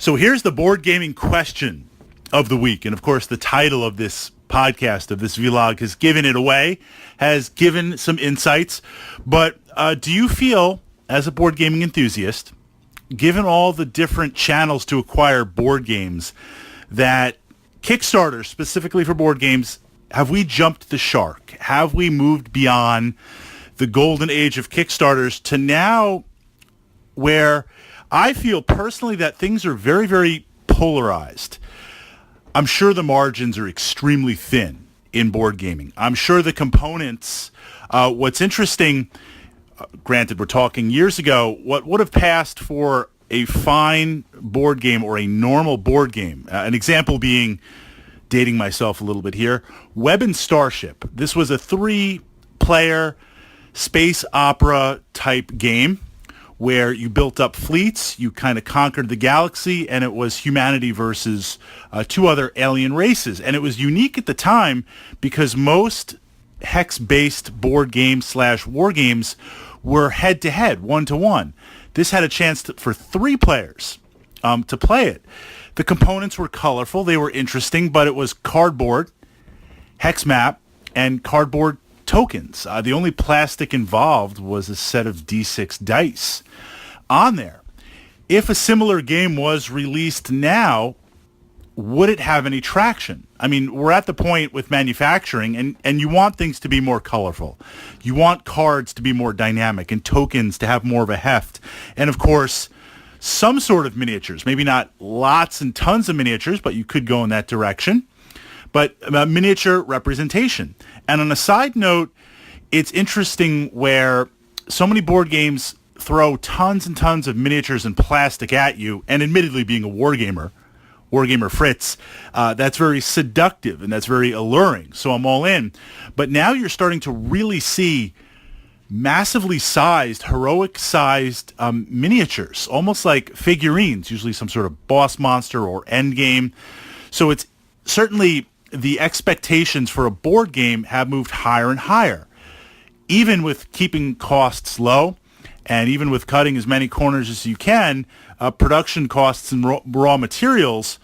So here's the board gaming question of the week. And of course, the title of this podcast, of this vlog, has given it away, has given some insights. But do you feel, as a board gaming enthusiast, given all the different channels to acquire board games, that Kickstarter, specifically for board games, have we jumped the shark? Have we moved beyond the golden age of Kickstarters to now where I feel personally that things are very, very polarized? I'm sure the margins are extremely thin in board gaming. I'm sure the components, what's interesting, granted we're talking years ago, what would have passed for a fine board game or a normal board game, an example being, dating myself a little bit here, Web and Starship. This was a 3-player space opera type game where you built up fleets, you kind of conquered the galaxy, and it was humanity versus 2 other alien races. And it was unique at the time because most hex-based board games / war games were head-to-head, 1-to-1. This had a chance for 3 players to play it. The components were colorful, they were interesting, but it was cardboard, hex map, and cardboard tokens. The only plastic involved was a set of D6 dice on there. If a similar game was released now, would it have any traction? I mean, we're at the point with manufacturing, and you want things to be more colorful. You want cards to be more dynamic and tokens to have more of a heft. And of course, some sort of miniatures, maybe not lots and tons of miniatures, but you could go in that direction. But miniature representation. And on a side note, it's interesting where so many board games throw tons and tons of miniatures and plastic at you, and admittedly being a Wargamer Fritz, that's very seductive and that's very alluring, so I'm all in. But now you're starting to really see massively sized, heroic-sized miniatures, almost like figurines, usually some sort of boss monster or end game. So it's certainly the expectations for a board game have moved higher and higher, even with keeping costs low and even with cutting as many corners as you can, production costs and raw materials.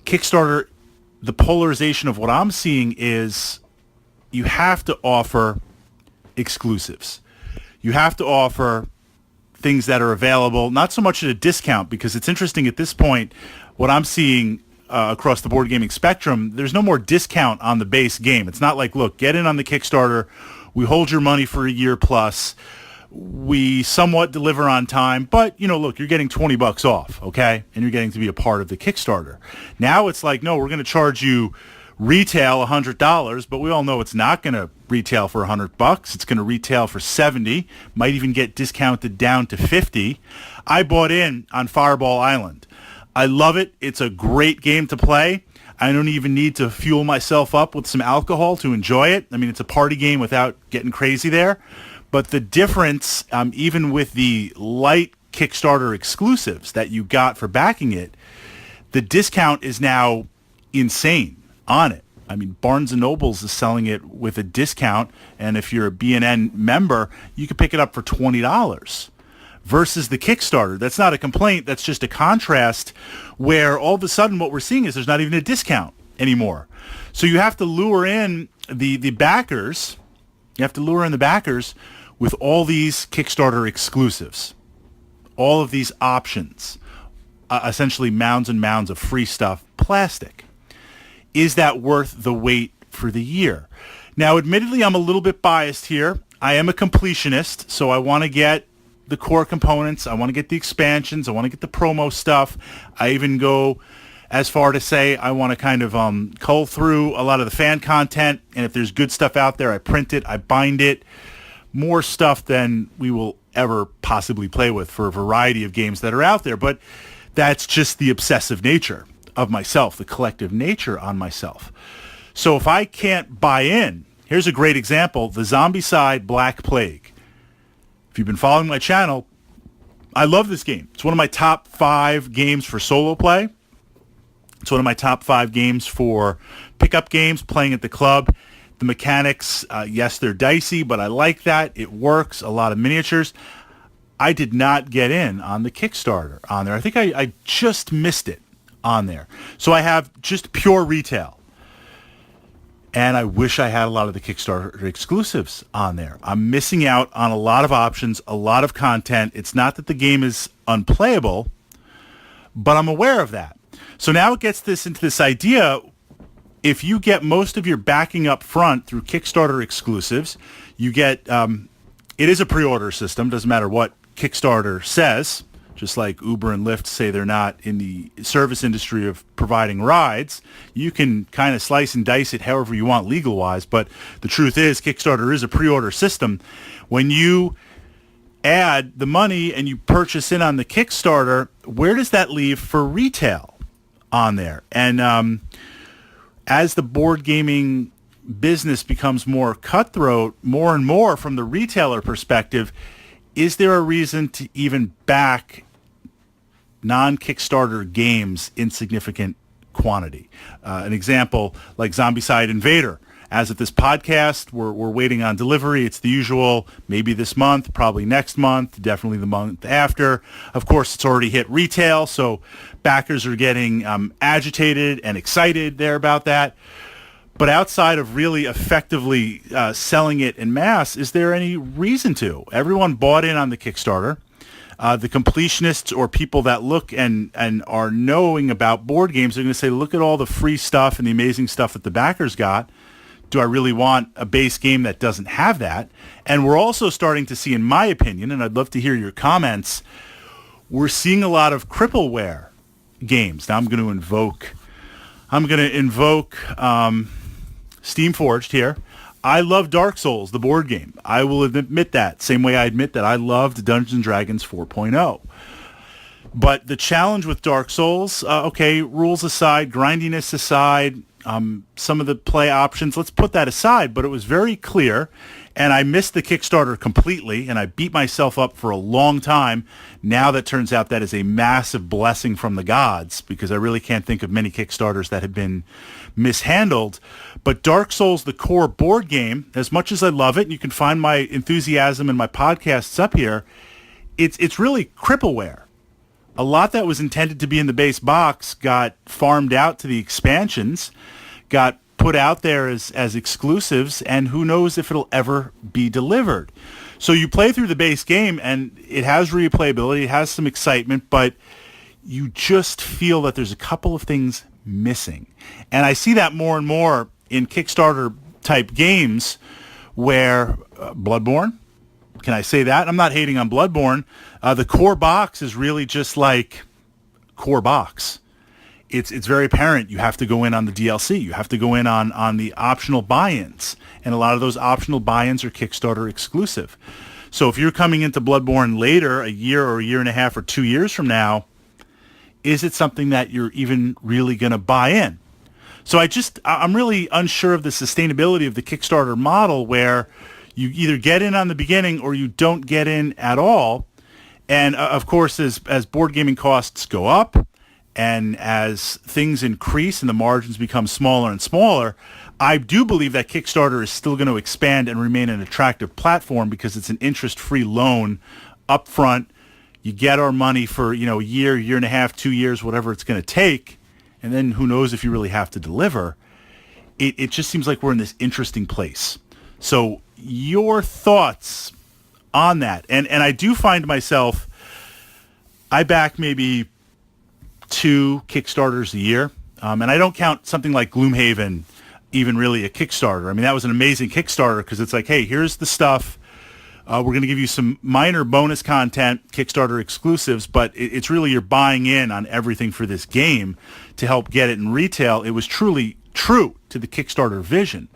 Kickstarter, the polarization of what I'm seeing is you have to offer exclusives. You have to offer things that are available, not so much at a discount, because it's interesting at this point, what I'm seeing across the board gaming spectrum, there's no more discount on the base game. It's not like, look, get in on the Kickstarter, we hold your money for a year plus, we somewhat deliver on time, but, you know, look, you're getting $20 off, okay? And you're getting to be a part of the Kickstarter. Now it's like, no, we're going to charge you retail $100, but we all know it's not going to retail for $100. It's going to retail for $70, might even get discounted down to $50. I bought in on Fireball Island. I love it. It's a great game to play. I don't even need to fuel myself up with some alcohol to enjoy it. I mean, it's a party game without getting crazy there. But the difference, even with the light Kickstarter exclusives that you got for backing it, the discount is now insane on it. I mean, Barnes & Nobles is selling it with a discount, and if you're a B&N member, you can pick it up for $20 versus the Kickstarter. That's not a complaint. That's just a contrast where all of a sudden what we're seeing is there's not even a discount anymore. So you have to lure in the backers. You have to lure in the backers with all these Kickstarter exclusives, all of these options, essentially mounds and mounds of free stuff, plastic. Is that worth the wait for the year? Now, admittedly, I'm a little bit biased here. I am a completionist, so I want to get the core components. I want to get the expansions. I want to get the promo stuff. I even go as far to say I want to kind of cull through a lot of the fan content, and if there's good stuff out there, I print it, I bind it. More stuff than we will ever possibly play with for a variety of games that are out there, but that's just the obsessive nature of myself, the collective nature on myself. So if I can't buy in, here's a great example, the Zombicide Black Plague. If you've been following my channel, I love this game. It's one of my top 5 games for solo play. It's one of my top 5 games for pickup games, playing at the club. The mechanics, yes, they're dicey, but I like that. It works. A lot of miniatures. I did not get in on the Kickstarter on there. I think I just missed it on there. So I have just pure retail. And I wish I had a lot of the Kickstarter exclusives on there. I'm missing out on a lot of options, a lot of content. It's not that the game is unplayable, but I'm aware of that. So now it gets this into this idea. If you get most of your backing up front through Kickstarter exclusives, you get, it is a pre-order system, doesn't matter what Kickstarter says, just like Uber and Lyft say they're not in the service industry of providing rides. You can kind of slice and dice it however you want legal-wise, but the truth is Kickstarter is a pre-order system. When you add the money and you purchase in on the Kickstarter, where does that leave for retail on there? And as the board gaming business becomes more cutthroat, more and more from the retailer perspective, is there a reason to even back non-Kickstarter games in significant quantity? An example like Zombicide Invader. As of this podcast, we're waiting on delivery. It's the usual, maybe this month, probably next month, definitely the month after. Of course, it's already hit retail, so backers are getting agitated and excited there about that. But outside of really effectively selling it en masse, is there any reason to? Everyone bought in on the Kickstarter. The completionists or people that look and are knowing about board games are going to say, look at all the free stuff and the amazing stuff that the backers got. Do I really want a base game that doesn't have that? And we're also starting to see, in my opinion, and I'd love to hear your comments, we're seeing a lot of crippleware games. Now I'm going to invoke Steamforged here. I love Dark Souls, the board game. I will admit that. Same way I admit that I loved Dungeons & Dragons 4.0. But the challenge with Dark Souls, rules aside, grindiness aside, some of the play options, let's put that aside. But it was very clear, and I missed the Kickstarter completely, and I beat myself up for a long time. Now that turns out that is a massive blessing from the gods, because I really can't think of many Kickstarters that have been mishandled. But Dark Souls, the core board game, as much as I love it, and you can find my enthusiasm in my podcasts up here, it's really crippleware. A lot that was intended to be in the base box got farmed out to the expansions, got put out there as exclusives, and who knows if it'll ever be delivered. So you play through the base game, and it has replayability, it has some excitement, but you just feel that there's a couple of things missing. And I see that more and more in Kickstarter-type games where Bloodborne, can I say that? I'm not hating on Bloodborne. The core box is really just like core box. It's very apparent you have to go in on the DLC. You have to go in on the optional buy-ins. And a lot of those optional buy-ins are Kickstarter exclusive. So if you're coming into Bloodborne later, a year or a year and a half or 2 years from now, is it something that you're even really going to buy in? So I'm really unsure of the sustainability of the Kickstarter model, where you either get in on the beginning or you don't get in at all. And of course, as board gaming costs go up and as things increase and the margins become smaller and smaller, I do believe that Kickstarter is still going to expand and remain an attractive platform because it's an interest-free loan up front. You get our money for, a year, year and a half, 2 years, whatever it's going to take. And then who knows if you really have to deliver. It just seems like we're in this interesting place. So your thoughts on that? And I do find myself, I back maybe 2 Kickstarters a year. And I don't count something like Gloomhaven even really a Kickstarter. I mean, that was an amazing Kickstarter because it's like, hey, here's the stuff. We're going to give you some minor bonus content, Kickstarter exclusives, but it's really you're buying in on everything for this game to help get it in retail. It was truly true to the Kickstarter vision.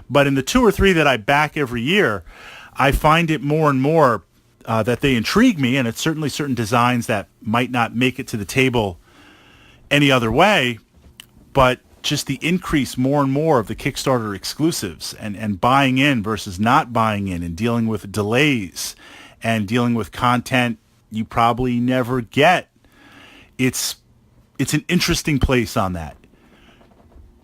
But in the 2 or 3 that I back every year, I find it more and more that they intrigue me, and it's certainly certain designs that might not make it to the table any other way, but just the increase more and more of the Kickstarter exclusives and buying in versus not buying in and dealing with delays and dealing with content you probably never get. It's an interesting place on that.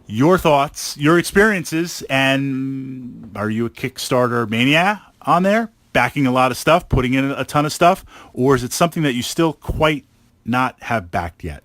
Your thoughts, your experiences, and are you a Kickstarter mania on there? backing a lot of stuff, putting in a ton of stuff, or is it something that you still quite not have backed yet?